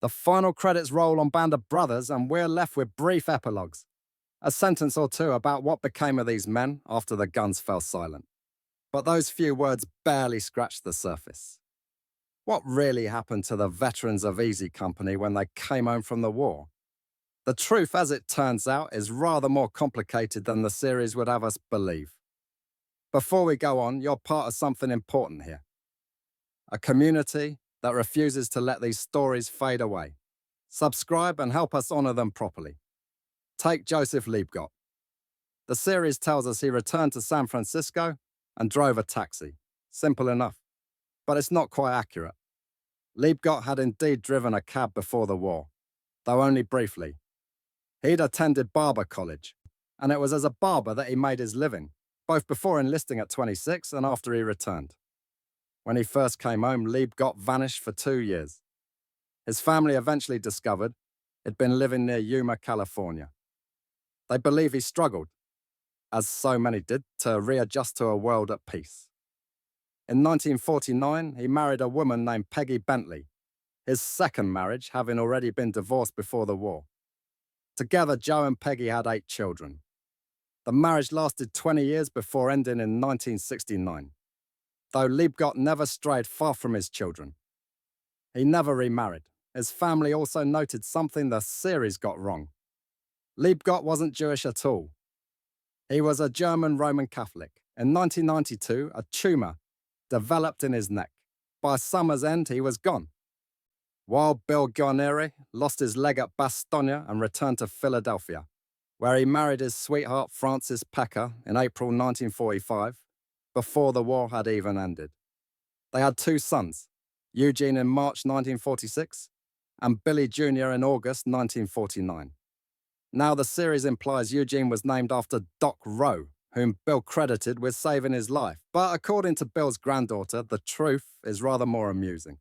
The final credits roll on Band of Brothers, and we're left with brief epilogues. A sentence or two about what became of these men after the guns fell silent. But those few words barely scratched the surface. What really happened to the veterans of Easy Company when they came home from the war? The truth, as it turns out, is rather more complicated than the series would have us believe. Before we go on, you're part of something important here. A community that refuses to let these stories fade away. Subscribe and help us honor them properly. Take Joseph Liebgott. The series tells us he returned to San Francisco and drove a taxi. Simple enough. But it's not quite accurate. Liebgott had indeed driven a cab before the war, though only briefly. He'd attended barber college, and it was as a barber that he made his living, both before enlisting at 26 and after he returned. When he first came home, Liebgott vanished for 2 years. His family eventually discovered he'd been living near Yuma, California. They believe he struggled, as so many did, to readjust to a world at peace. In 1949, he married a woman named Peggy Bentley, his second marriage having already been divorced before the war. Together, Joe and Peggy had 8 children. The marriage lasted 20 years before ending in 1969, though Liebgott never strayed far from his children. He never remarried. His family also noted something the series got wrong. Liebgott wasn't Jewish at all. He was a German Roman Catholic. In 1992, a tumor developed in his neck. By summer's end, he was gone. Wild Bill Guarnere lost his leg at Bastogne and returned to Philadelphia, where he married his sweetheart Frances Pecker in April 1945, before the war had even ended. They had 2 sons, Eugene in March 1946 and Billy Jr. in August 1949. Now the series implies Eugene was named after Doc Roe, whom Bill credited with saving his life. But according to Bill's granddaughter, the truth is rather more amusing.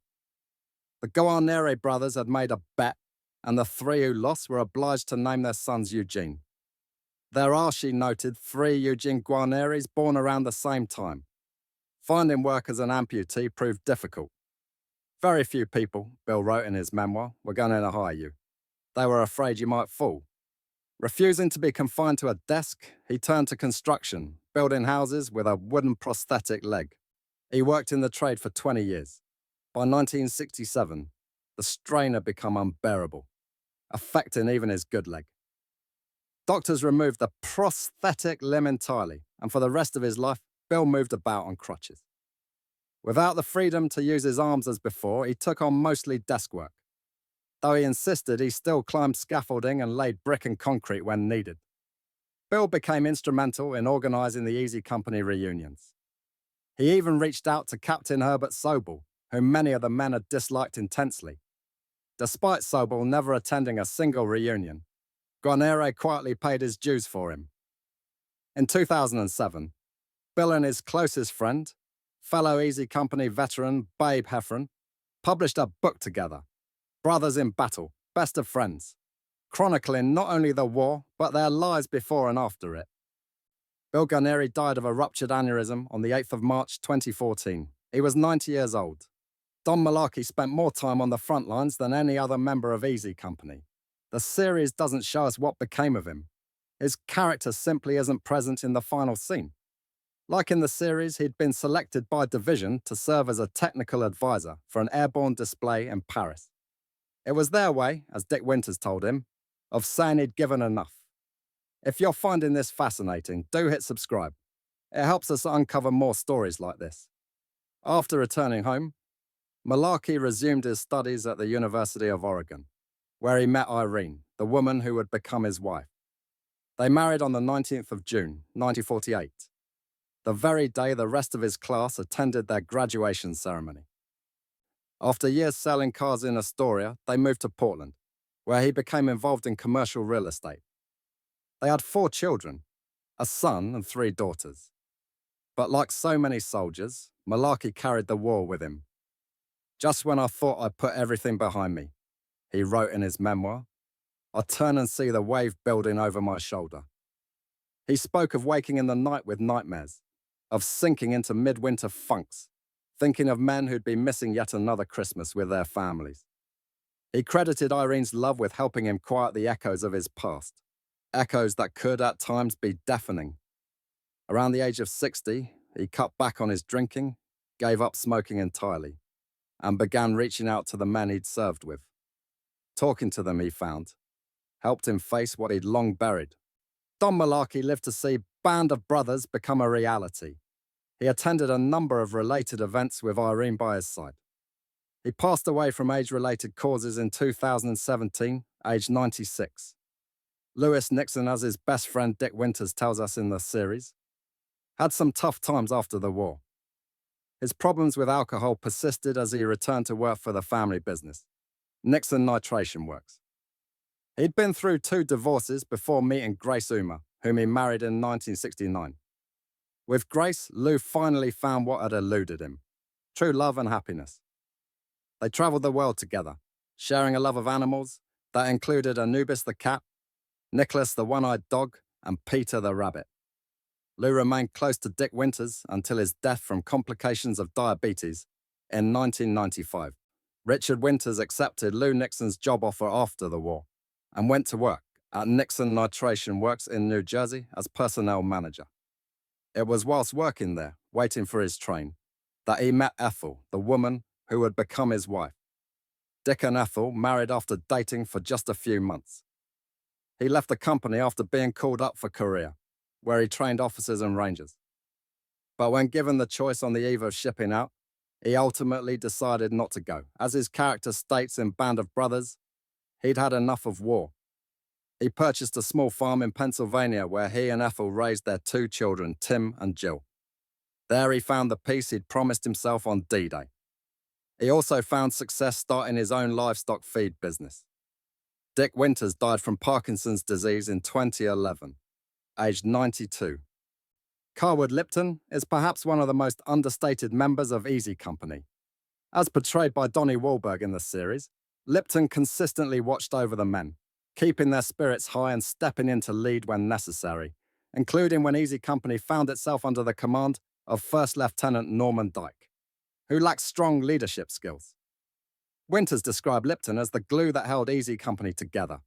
The Guarnere brothers had made a bet, and the 3 who lost were obliged to name their sons Eugene. There are, she noted, 3 Eugene Guarneres born around the same time. Finding work as an amputee proved difficult. Very few people, Bill wrote in his memoir, were going to hire you. They were afraid you might fall. Refusing to be confined to a desk, he turned to construction, building houses with a wooden prosthetic leg. He worked in the trade for 20 years. By 1967, the strain had become unbearable, affecting even his good leg. Doctors removed the prosthetic limb entirely, and for the rest of his life, Bill moved about on crutches. Without the freedom to use his arms as before, he took on mostly desk work. Though he insisted, he still climbed scaffolding and laid brick and concrete when needed. Bill became instrumental in organizing the Easy Company reunions. He even reached out to Captain Herbert Sobel, whom many of the men had disliked intensely. Despite Sobel never attending a single reunion, Guarnere quietly paid his dues for him. In 2007, Bill and his closest friend, fellow Easy Company veteran Babe Heffron, published a book together, Brothers in Battle, Best of Friends, chronicling not only the war, but their lives before and after it. Bill Guarnere died of a ruptured aneurysm on the 8th of March 2014. He was 90 years old. Don Malarkey spent more time on the front lines than any other member of Easy Company. The series doesn't show us what became of him. His character simply isn't present in the final scene. Like in the series, he'd been selected by division to serve as a technical advisor for an airborne display in Paris. It was their way, as Dick Winters told him, of saying he'd given enough. If you're finding this fascinating, do hit subscribe. It helps us uncover more stories like this. After returning home, Malarkey resumed his studies at the University of Oregon, where he met Irene, the woman who would become his wife. They married on the 19th of June, 1948, the very day the rest of his class attended their graduation ceremony. After years selling cars in Astoria, they moved to Portland, where he became involved in commercial real estate. They had 4 children, a son and 3 daughters. But like so many soldiers, Malarkey carried the war with him. Just when I thought I'd put everything behind me, he wrote in his memoir, I turn and see the wave building over my shoulder. He spoke of waking in the night with nightmares, of sinking into midwinter funks, thinking of men who'd be missing yet another Christmas with their families. He credited Irene's love with helping him quiet the echoes of his past, echoes that could at times be deafening. Around the age of 60, he cut back on his drinking, gave up smoking entirely, and began reaching out to the men he'd served with. Talking to them, he found, helped him face what he'd long buried. Don Malarkey lived to see Band of Brothers become a reality. He attended a number of related events with Irene by his side. He passed away from age-related causes in 2017, aged 96. Lewis Nixon, as his best friend Dick Winters tells us in the series, had some tough times after the war. His problems with alcohol persisted as he returned to work for the family business, Nixon Nitration Works. He'd been through 2 divorces before meeting Grace Uma, whom he married in 1969. With Grace, Lou finally found what had eluded him: true love and happiness. They traveled the world together, sharing a love of animals that included Anubis the cat, Nicholas the one-eyed dog, and Peter the rabbit. Lou remained close to Dick Winters until his death from complications of diabetes in 1995. Richard Winters accepted Lou Nixon's job offer after the war and went to work at Nixon Nitration Works in New Jersey as personnel manager. It was whilst working there, waiting for his train, that he met Ethel, the woman who would become his wife. Dick and Ethel married after dating for just a few months. He left the company after being called up for Korea, where he trained officers and rangers. But when given the choice on the eve of shipping out, he ultimately decided not to go. As his character states in Band of Brothers, he'd had enough of war. He purchased a small farm in Pennsylvania where he and Ethel raised their 2 children, Tim and Jill. There he found the peace he'd promised himself on D-Day. He also found success starting his own livestock feed business. Dick Winters died from Parkinson's disease in 2011, aged 92. Carwood Lipton is perhaps one of the most understated members of Easy Company. As portrayed by Donnie Wahlberg in the series, Lipton consistently watched over the men, keeping their spirits high and stepping in to lead when necessary, including when Easy Company found itself under the command of First Lieutenant Norman Dyke, who lacked strong leadership skills. Winters described Lipton as the glue that held Easy Company together.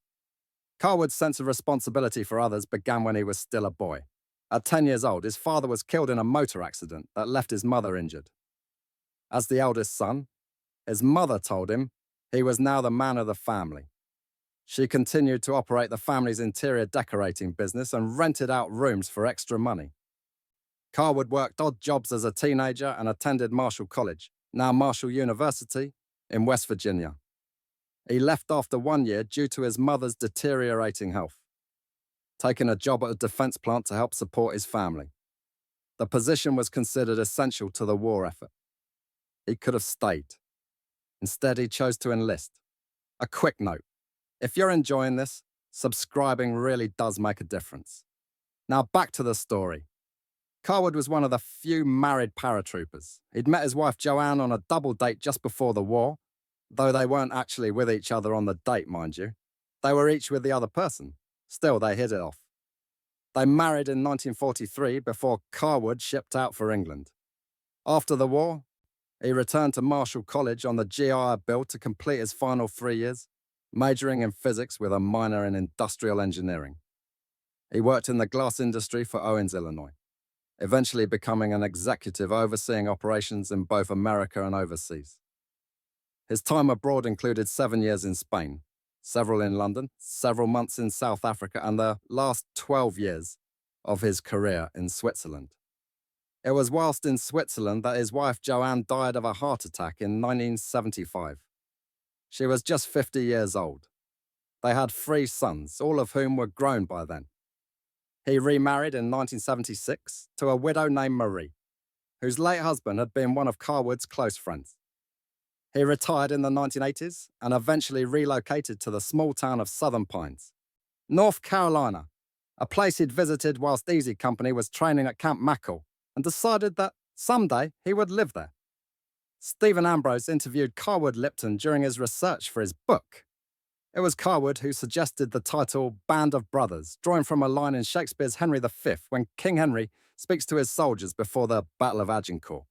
Carwood's sense of responsibility for others began when he was still a boy. At 10 years old, his father was killed in a motor accident that left his mother injured. As the eldest son, his mother told him he was now the man of the family. She continued to operate the family's interior decorating business and rented out rooms for extra money. Carwood worked odd jobs as a teenager and attended Marshall College, now Marshall University, in West Virginia. He left after 1 year due to his mother's deteriorating health, taking a job at a defense plant to help support his family. The position was considered essential to the war effort. He could have stayed. Instead, he chose to enlist. A quick note: if you're enjoying this, subscribing really does make a difference. Now back to the story. Carwood was one of the few married paratroopers. He'd met his wife Joanne on a double date just before the war, though they weren't actually with each other on the date, mind you. They were each with the other person. Still, they hit it off. They married in 1943 before Carwood shipped out for England. After the war, he returned to Marshall College on the GI Bill to complete his final 3 years, majoring in physics with a minor in industrial engineering. He worked in the glass industry for Owens, Illinois, eventually becoming an executive overseeing operations in both America and overseas. His time abroad included 7 years in Spain, several in London, several months in South Africa, and the last 12 years of his career in Switzerland. It was whilst in Switzerland that his wife Joanne died of a heart attack in 1975. She was just 50 years old. They had 3 sons, all of whom were grown by then. He remarried in 1976 to a widow named Marie, whose late husband had been one of Carwood's close friends. He retired in the 1980s and eventually relocated to the small town of Southern Pines, North Carolina, a place he'd visited whilst Easy Company was training at Camp Mackle, and decided that someday he would live there. Stephen Ambrose interviewed Carwood Lipton during his research for his book. It was Carwood who suggested the title Band of Brothers, drawing from a line in Shakespeare's Henry V when King Henry speaks to his soldiers before the Battle of Agincourt.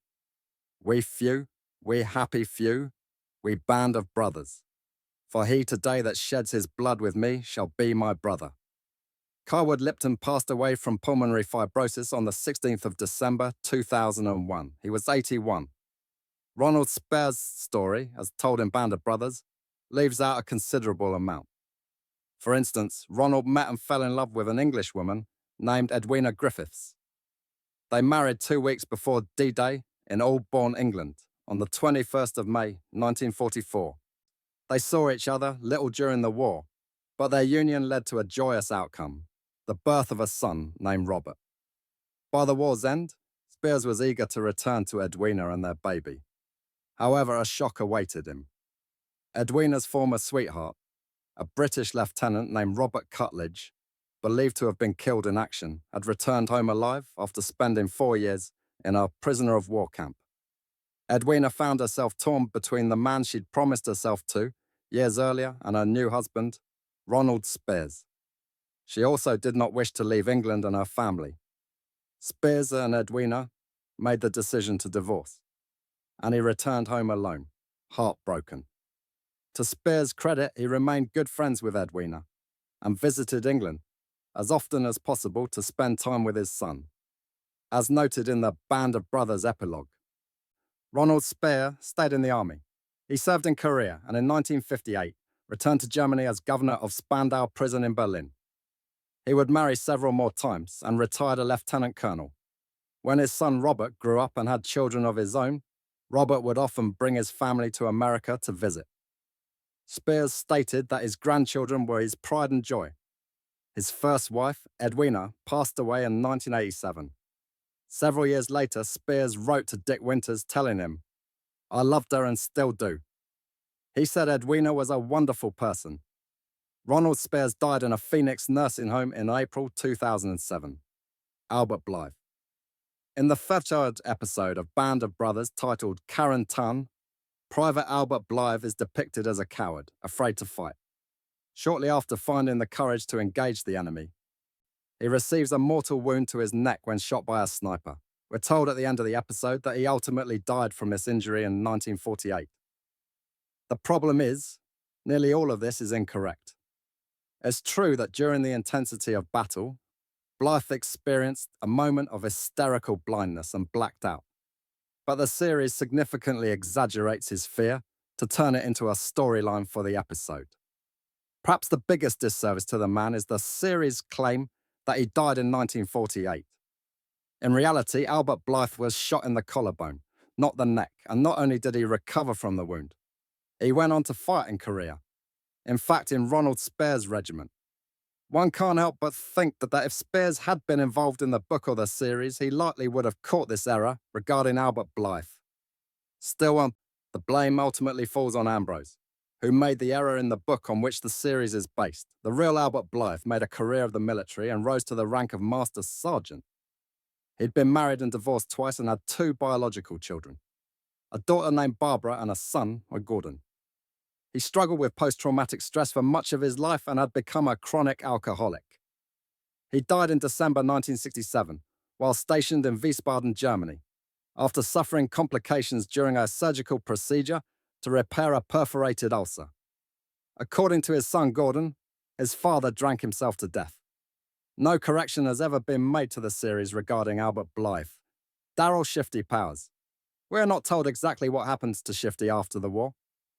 We few, we happy few, we band of brothers. For he today that sheds his blood with me shall be my brother. Carwood Lipton passed away from pulmonary fibrosis on the 16th of December 2001. He was 81. Ronald Speirs' story, as told in Band of Brothers, leaves out a considerable amount. For instance, Ronald met and fell in love with an Englishwoman named Edwina Griffiths. They married 2 weeks before D-Day in Aldbourne, England, on the 21st of May, 1944. They saw each other little during the war, but their union led to a joyous outcome, the birth of a son named Robert. By the war's end, Speirs was eager to return to Edwina and their baby. However, a shock awaited him. Edwina's former sweetheart, a British lieutenant named Robert Cutledge, believed to have been killed in action, had returned home alive after spending 4 years in a prisoner of war camp. Edwina found herself torn between the man she'd promised herself to years earlier and her new husband, Ronald Speirs. She also did not wish to leave England and her family. Speirs and Edwina made the decision to divorce, and he returned home alone, heartbroken. To Speirs' credit, he remained good friends with Edwina and visited England as often as possible to spend time with his son. As noted in the Band of Brothers epilogue, Ronald Speirs stayed in the army. He served in Korea and in 1958 returned to Germany as governor of Spandau prison in Berlin. He would marry several more times and retired a lieutenant colonel. When his son Robert grew up and had children of his own, Robert would often bring his family to America to visit. Speirs stated that his grandchildren were his pride and joy. His first wife, Edwina, passed away in 1987. Several years later, Speirs wrote to Dick Winters telling him, "I loved her and still do." He said Edwina was a wonderful person. Ronald Speirs died in a Phoenix nursing home in April 2007. Albert Blythe. In the featured episode of Band of Brothers titled Quarantan, Private Albert Blythe is depicted as a coward, afraid to fight. Shortly after finding the courage to engage the enemy, he receives a mortal wound to his neck when shot by a sniper. We're told at the end of the episode that he ultimately died from this injury in 1948. The problem is, nearly all of this is incorrect. It's true that during the intensity of battle, Blythe experienced a moment of hysterical blindness and blacked out. But the series significantly exaggerates his fear to turn it into a storyline for the episode. Perhaps the biggest disservice to the man is the series' claim that he died in 1948. In reality, Albert Blythe was shot in the collarbone, not the neck, and not only did he recover from the wound, he went on to fight in Korea. In fact, in Ronald Speirs' regiment. One can't help but think that if Speirs had been involved in the book or the series, he likely would have caught this error regarding Albert Blythe. Still, the blame ultimately falls on Ambrose, who made the error in the book on which the series is based. The real Albert Blythe made a career of the military and rose to the rank of Master Sergeant. He'd been married and divorced twice and had 2 biological children, a daughter named Barbara and a son, Gordon. He struggled with post-traumatic stress for much of his life and had become a chronic alcoholic. He died in December 1967 while stationed in Wiesbaden, Germany, after suffering complications during a surgical procedure to repair a perforated ulcer. According to his son Gordon, his father drank himself to death. No correction has ever been made to the series regarding Albert Blythe. Darrell Shifty Powers. We're not told exactly what happens to Shifty after the war.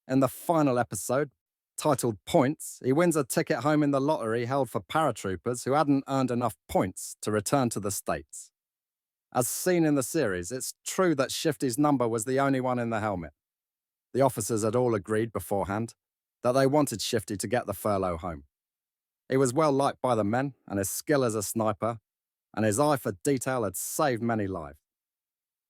In the final episode, titled Points, he wins a ticket home in the lottery held for paratroopers who hadn't earned enough points to return to the States. As seen in the series, it's true that Shifty's number was the only one in the helmet. The officers had all agreed beforehand that they wanted Shifty to get the furlough home. He was well liked by the men, and his skill as a sniper and his eye for detail had saved many lives.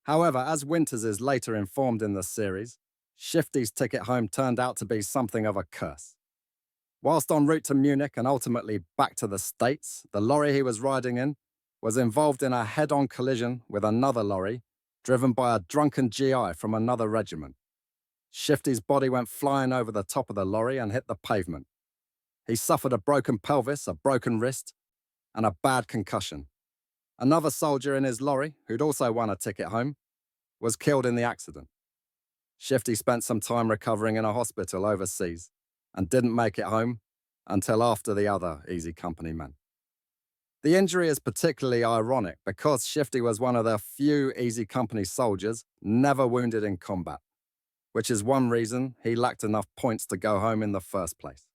However, as Winters is later informed in the series, Shifty's ticket home turned out to be something of a curse. Whilst en route to Munich and ultimately back to the States, the lorry he was riding in was involved in a head-on collision with another lorry driven by a drunken GI from another regiment. Shifty's body went flying over the top of the lorry and hit the pavement. He suffered a broken pelvis, a broken wrist, and a bad concussion. Another soldier in his lorry, who'd also won a ticket home, was killed in the accident. Shifty spent some time recovering in a hospital overseas and didn't make it home until after the other Easy Company men. The injury is particularly ironic because Shifty was one of the few Easy Company soldiers never wounded in combat, which is one reason he lacked enough points to go home in the first place.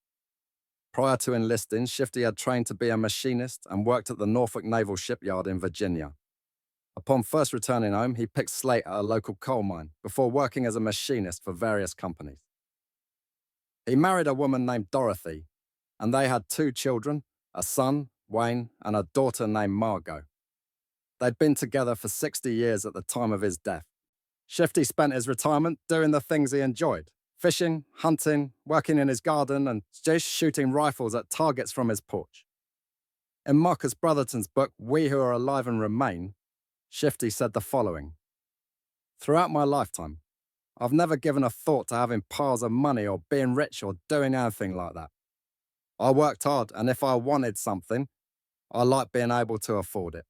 Prior to enlisting, Shifty had trained to be a machinist and worked at the Norfolk Naval Shipyard in Virginia. Upon first returning home, he picked slate at a local coal mine before working as a machinist for various companies. He married a woman named Dorothy, and they had 2 children, a son, Wayne, and a daughter named Margot. They'd been together for 60 years at the time of his death. Shifty spent his retirement doing the things he enjoyed: fishing, hunting, working in his garden, and just shooting rifles at targets from his porch. In Marcus Brotherton's book, We Who Are Alive and Remain, Shifty said the following: "Throughout my lifetime, I've never given a thought to having piles of money or being rich or doing anything like that. I worked hard, and if I wanted something, I liked being able to afford it.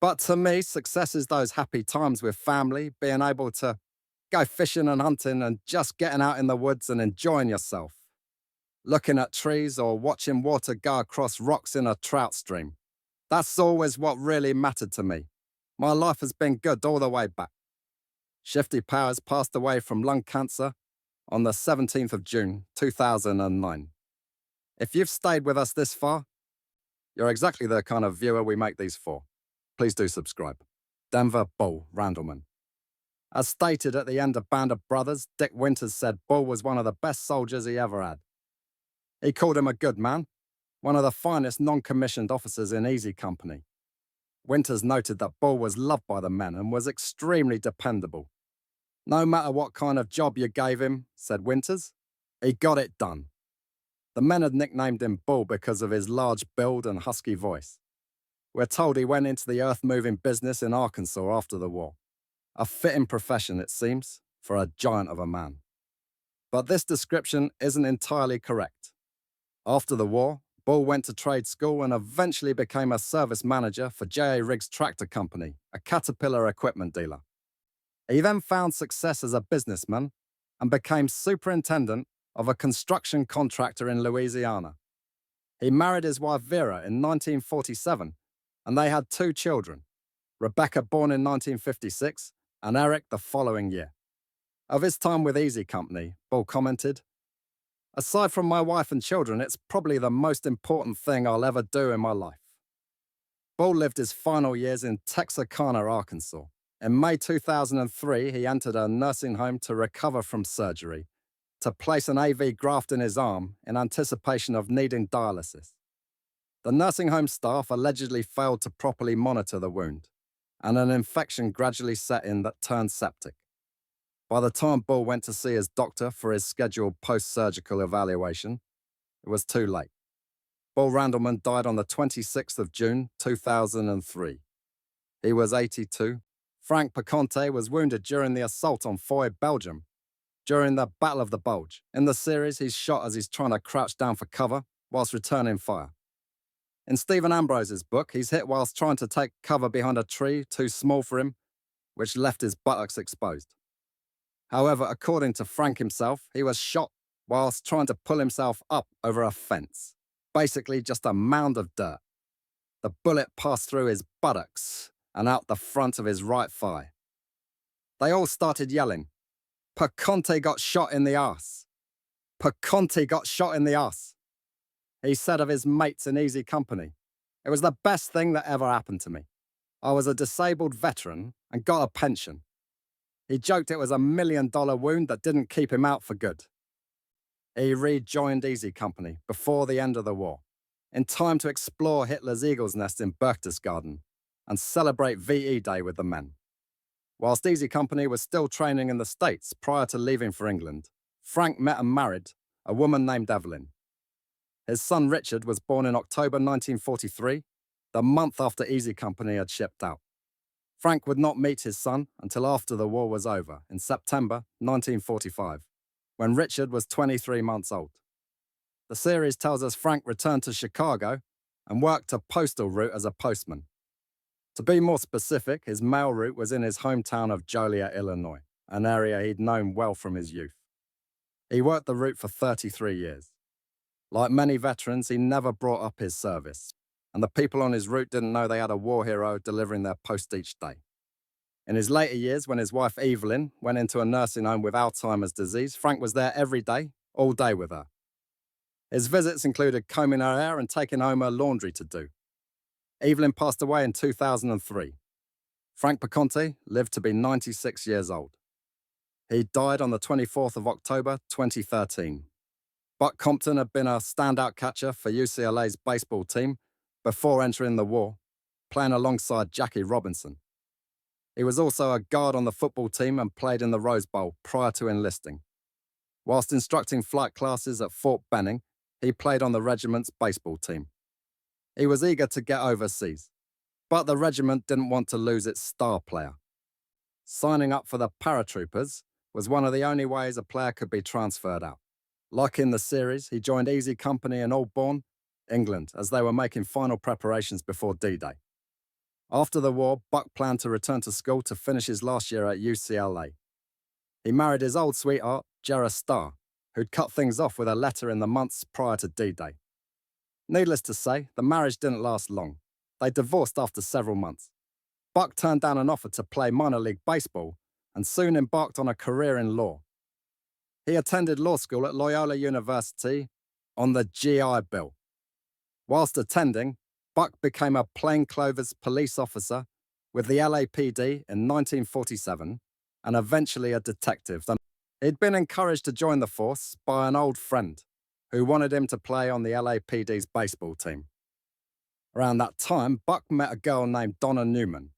But to me, success is those happy times with family, being able to go fishing and hunting and just getting out in the woods and enjoying yourself. Looking at trees or watching water go across rocks in a trout stream. That's always what really mattered to me. My life has been good all the way back." Shifty Powers passed away from lung cancer on the 17th of June, 2009. If you've stayed with us this far, you're exactly the kind of viewer we make these for. Please do subscribe. Denver Bull Randleman. As stated at the end of Band of Brothers, Dick Winters said Bull was one of the best soldiers he ever had. He called him a good man, one of the finest non-commissioned officers in Easy Company. Winters noted that Bull was loved by the men and was extremely dependable. "No matter what kind of job you gave him," said Winters, "he got it done." The men had nicknamed him Bull because of his large build and husky voice. We're told he went into the earth-moving business in Arkansas after the war. A fitting profession, it seems, for a giant of a man. But this description isn't entirely correct. After the war, Bull went to trade school and eventually became a service manager for J.A. Riggs Tractor Company, a Caterpillar equipment dealer. He then found success as a businessman and became superintendent of a construction contractor in Louisiana. He married his wife Vera in 1947, and they had 2 children, Rebecca born in 1956 and Eric the following year. Of his time with Easy Company, Bull commented, "Aside from my wife and children, it's probably the most important thing I'll ever do in my life." Bull lived his final years in Texarkana, Arkansas. In May 2003, he entered a nursing home to recover from surgery, to place an AV graft in his arm in anticipation of needing dialysis. The nursing home staff allegedly failed to properly monitor the wound, and an infection gradually set in that turned septic. By the time Bull went to see his doctor for his scheduled post-surgical evaluation, it was too late. Bull Randleman died on the 26th of June, 2003. He was 82. Frank Perconte was wounded during the assault on Foy, Belgium, during the Battle of the Bulge. In the series, he's shot as he's trying to crouch down for cover whilst returning fire. In Stephen Ambrose's book, he's hit whilst trying to take cover behind a tree too small for him, which left his buttocks exposed. However, according to Frank himself, he was shot whilst trying to pull himself up over a fence, basically just a mound of dirt. The bullet passed through his buttocks and out the front of his right thigh. They all started yelling, "Perconte got shot in the arse! Perconte got shot in the arse!" He said of his mates in Easy Company, "It was the best thing that ever happened to me. I was a disabled veteran and got a pension." He joked it was $1 million wound that didn't keep him out for good. He rejoined Easy Company before the end of the war, in time to explore Hitler's Eagle's Nest in Berchtesgaden and celebrate VE Day with the men. Whilst Easy Company was still training in the States prior to leaving for England, Frank met and married a woman named Evelyn. His son Richard was born in October 1943, the month after Easy Company had shipped out. Frank would not meet his son until after the war was over, in September 1945, when Richard was 23 months old. The series tells us Frank returned to Chicago and worked a postal route as a postman. To be more specific, his mail route was in his hometown of Joliet, Illinois, an area he'd known well from his youth. He worked the route for 33 years. Like many veterans, he never brought up his service, and the people on his route didn't know they had a war hero delivering their post each day. In his later years, when his wife Evelyn went into a nursing home with Alzheimer's disease, Frank was there every day, all day with her. His visits included combing her hair and taking home her laundry to do. Evelyn passed away in 2003. Frank Perconte lived to be 96 years old. He died on the 24th of October, 2013. Buck Compton had been a standout catcher for UCLA's baseball team before entering the war, playing alongside Jackie Robinson. He was also a guard on the football team and played in the Rose Bowl prior to enlisting. Whilst instructing flight classes at Fort Benning, he played on the regiment's baseball team. He was eager to get overseas, but the regiment didn't want to lose its star player. Signing up for the Paratroopers was one of the only ways a player could be transferred out. Like in the series, he joined Easy Company in Aldbourne, England, as they were making final preparations before D-Day. After the war, Buck planned to return to school to finish his last year at UCLA. He married his old sweetheart, Jera Starr, who'd cut things off with a letter in the months prior to D-Day. Needless to say, the marriage didn't last long. They divorced after several months. Buck turned down an offer to play minor league baseball and soon embarked on a career in law. He attended law school at Loyola University on the GI Bill. Whilst attending, Buck became a plainclothes police officer with the LAPD in 1947 and eventually a detective. He'd been encouraged to join the force by an old friend who wanted him to play on the LAPD's baseball team. Around that time, Buck met a girl named Donna Newman,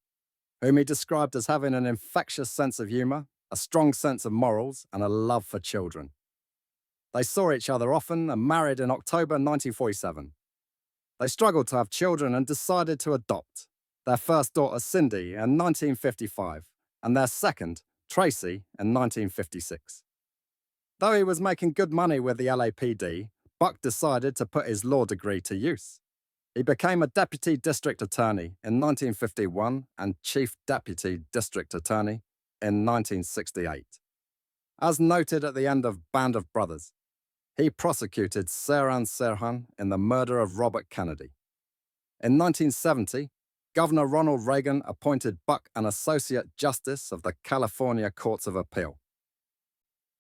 whom he described as having an infectious sense of humor, a strong sense of morals, and a love for children. They saw each other often and married in October 1947. They struggled to have children and decided to adopt their first daughter, Cindy, in 1955, and their second, Tracy, in 1956. Though he was making good money with the LAPD, Buck decided to put his law degree to use. He became a deputy district attorney in 1951 and chief deputy district attorney in 1968. As noted at the end of Band of Brothers, he prosecuted Sirhan Sirhan in the murder of Robert Kennedy. In 1970, Governor Ronald Reagan appointed Buck an Associate Justice of the California Courts of Appeal.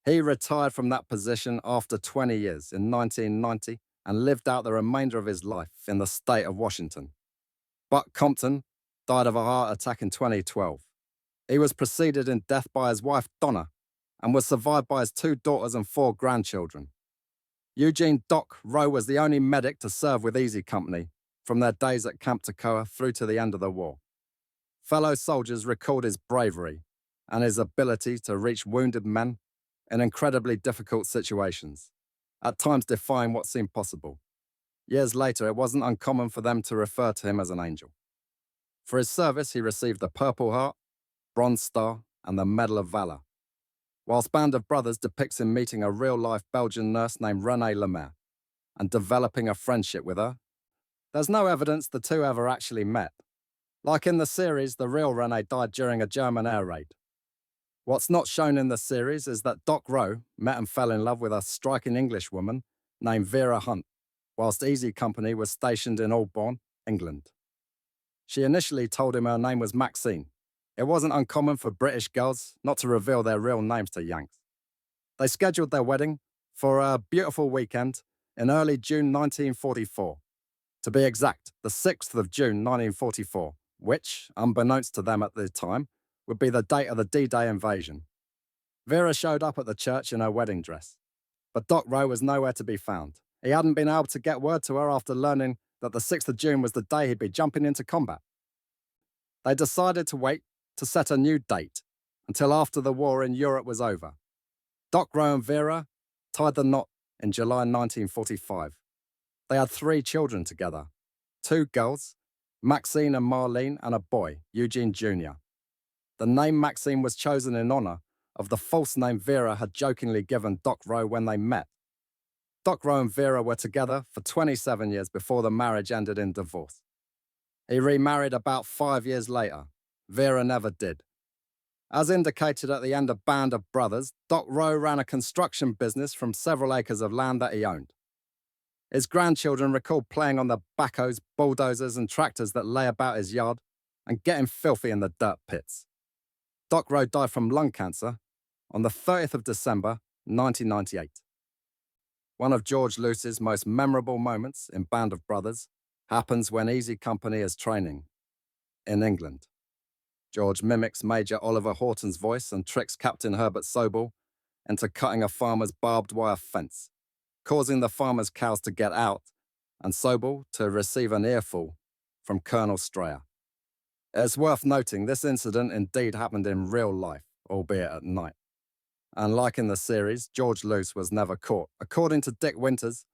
He retired from that position after 20 years in 1990 and lived out the remainder of his life in the state of Washington. Buck Compton died of a heart attack in 2012. He was preceded in death by his wife Donna and was survived by his 2 daughters and 4 grandchildren. Eugene Doc Roe was the only medic to serve with Easy Company from their days at Camp Toccoa through to the end of the war. Fellow soldiers recalled his bravery and his ability to reach wounded men in incredibly difficult situations, at times defying what seemed possible. Years later, it wasn't uncommon for them to refer to him as an angel. For his service, he received the Purple Heart, Bronze Star, and the Medal of Valor, whilst Band of Brothers depicts him meeting a real-life Belgian nurse named Renée Lemaire and developing a friendship with her. There's no evidence the two ever actually met. Like in the series, the real Renée died during a German air raid. What's not shown in the series is that Doc Roe met and fell in love with a striking English woman named Vera Hunt, whilst Easy Company was stationed in Aldbourne, England. She initially told him her name was Maxine. It wasn't uncommon for British girls not to reveal their real names to Yanks. They scheduled their wedding for a beautiful weekend in early June 1944. To be exact, the 6th of June 1944, which, unbeknownst to them at the time, would be the date of the D-Day invasion. Vera showed up at the church in her wedding dress, but Doc Roe was nowhere to be found. He hadn't been able to get word to her after learning that the 6th of June was the day he'd be jumping into combat. They decided to wait to set a new date until after the war in Europe was over. Doc Roe and Vera tied the knot in July 1945. They had 3 children together, 2 girls, Maxine and Marlene, and a boy, Eugene Jr. The name Maxine was chosen in honor of the false name Vera had jokingly given Doc Roe when they met. Doc Roe and Vera were together for 27 years before the marriage ended in divorce. He remarried about 5 years later. Vera never did. As indicated at the end of Band of Brothers, Doc Roe ran a construction business from several acres of land that he owned. His grandchildren recalled playing on the backhoes, bulldozers, and tractors that lay about his yard and getting filthy in the dirt pits. Doc Roe died from lung cancer on the 30th of December, 1998. One of George Luce's most memorable moments in Band of Brothers happens when Easy Company is training in England. George mimics Major Oliver Horton's voice and tricks Captain Herbert Sobel into cutting a farmer's barbed wire fence, causing the farmer's cows to get out and Sobel to receive an earful from Colonel Strayer. It's worth noting this incident indeed happened in real life, albeit at night. And like in the series, George Luce was never caught. According to Dick Winters,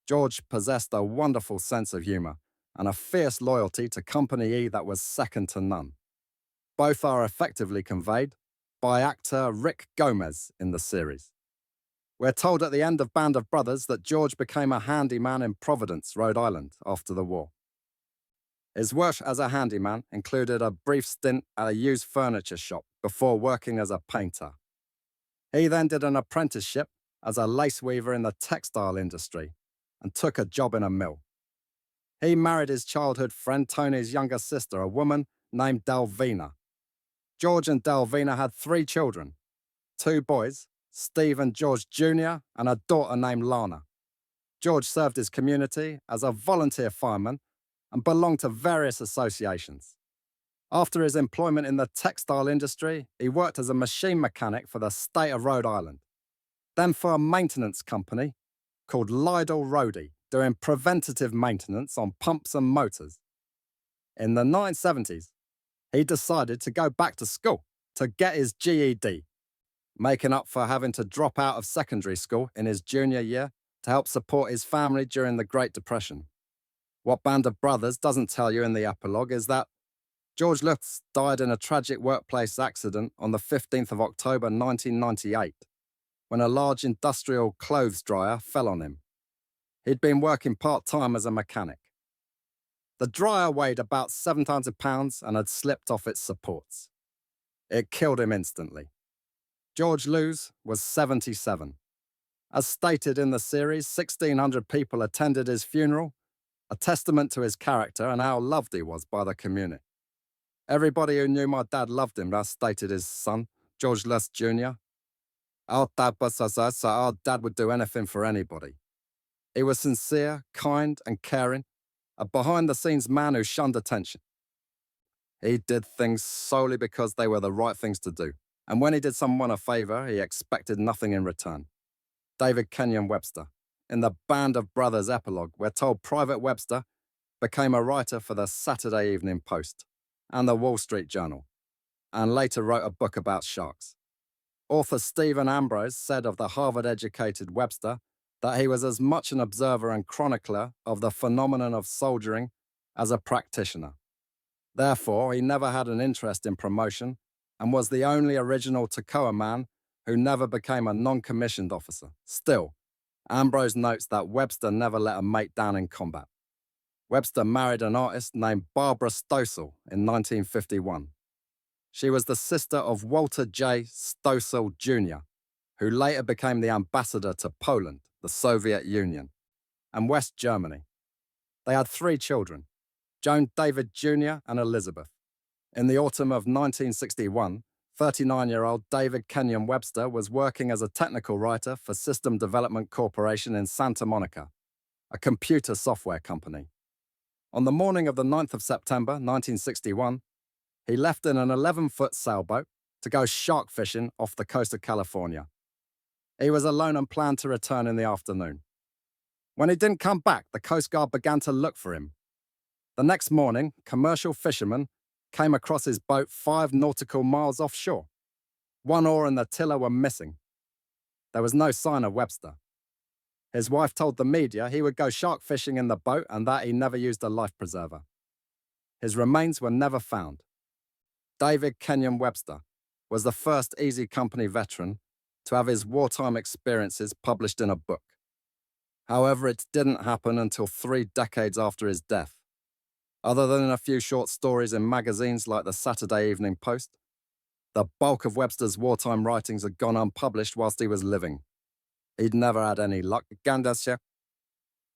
George possessed a wonderful sense of humour and a fierce loyalty to Company E that was second to none. Both are effectively conveyed by actor Rick Gomez in the series. We're told at the end of Band of Brothers that George became a handyman in Providence, Rhode Island, after the war. His work as a handyman included a brief stint at a used furniture shop before working as a painter. He then did an apprenticeship as a lace weaver in the textile industry and took a job in a mill. He married his childhood friend Tony's younger sister, a woman named Delvina. George and Delvina had 3 children, 2 boys, Steve and George Jr., and a daughter named Lana. George served his community as a volunteer fireman and belonged to various associations. After his employment in the textile industry, he worked as a machine mechanic for the state of Rhode Island, then for a maintenance company called Lidl Roadie, doing preventative maintenance on pumps and motors. In the 1970s, he decided to go back to school to get his GED, making up for having to drop out of secondary school in his junior year to help support his family during the Great Depression. What Band of Brothers doesn't tell you in the epilogue is that George Luce died in a tragic workplace accident on the 15th of October 1998, when a large industrial clothes dryer fell on him. He'd been working part-time as a mechanic. The dryer weighed about 700 pounds and had slipped off its supports. It killed him instantly. George Luce was 77. As stated in the series, 1,600 people attended his funeral, a testament to his character and how loved he was by the community. Everybody who knew my dad loved him, as stated his son, George Luce Jr. Our dad was us, so our dad would do anything for anybody. He was sincere, kind, and caring, a behind-the-scenes man who shunned attention. He did things solely because they were the right things to do, and when he did someone a favor, he expected nothing in return. David Kenyon Webster. In the Band of Brothers epilogue, we're told Private Webster became a writer for the Saturday Evening Post and the Wall Street Journal, and later wrote a book about sharks. Author Stephen Ambrose said of the Harvard-educated Webster that he was as much an observer and chronicler of the phenomenon of soldiering as a practitioner. Therefore, he never had an interest in promotion and was the only original Toccoa man who never became a non-commissioned officer. Still, Ambrose notes that Webster never let a mate down in combat. Webster married an artist named Barbara Stoessel in 1951. She was the sister of Walter J. Stoessel Jr., who later became the ambassador to Poland, the Soviet Union, and West Germany. They had 3 children, Joan David Jr. and Elizabeth. In the autumn of 1961, 39-year-old David Kenyon Webster was working as a technical writer for System Development Corporation in Santa Monica, a computer software company. On the morning of the 9th of September 1961, he left in an 11-foot sailboat to go shark fishing off the coast of California. He was alone and planned to return in the afternoon. When he didn't come back, the Coast Guard began to look for him. The next morning, commercial fishermen came across his boat 5 nautical miles offshore. 1 oar and the tiller were missing. There was no sign of Webster. His wife told the media he would go shark fishing in the boat and that he never used a life preserver. His remains were never found. David Kenyon Webster was the first Easy Company veteran to have his wartime experiences published in a book. However, it didn't happen until 3 decades after his death. Other than a few short stories in magazines like the Saturday Evening Post, The bulk of Webster's wartime writings had gone unpublished whilst he was living. He'd never had any luck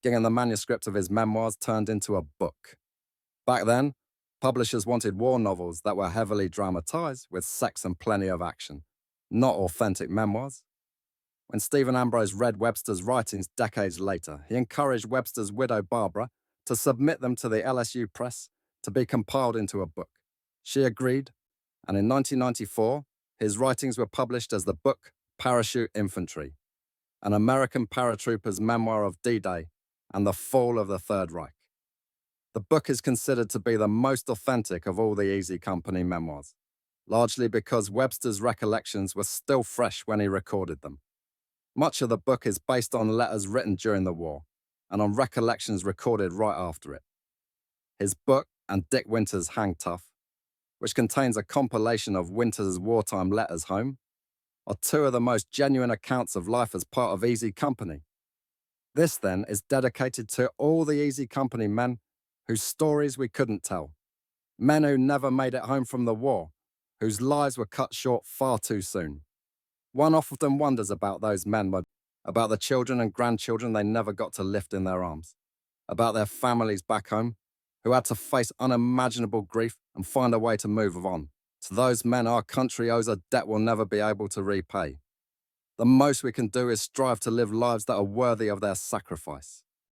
getting the manuscript of his memoirs turned into a book. Back then, publishers wanted war novels that were heavily dramatized with sex and plenty of action, not authentic memoirs. When Stephen Ambrose read Webster's writings decades later, he encouraged Webster's widow Barbara to submit them to the LSU press to be compiled into a book. She agreed, and in 1994, his writings were published as the book Parachute Infantry, an American paratroopers memoir of D-Day and the fall of the Third Reich. The book is considered to be the most authentic of all the Easy Company memoirs, largely because Webster's recollections were still fresh when he recorded them. Much of the book is based on letters written during the war and on recollections recorded right after it. His book and Dick Winter's Hang Tough, which contains a compilation of Winter's wartime letters home, are two of the most genuine accounts of life as part of Easy Company. This, then, is dedicated to all the Easy Company men whose stories we couldn't tell, men who never made it home from the war, whose lives were cut short far too soon. One often wonders about those men, about the children and grandchildren they never got to lift in their arms, about their families back home who had to face unimaginable grief and find a way to move on. To those men, our country owes a debt we'll never be able to repay. The most we can do is strive to live lives that are worthy of their sacrifice.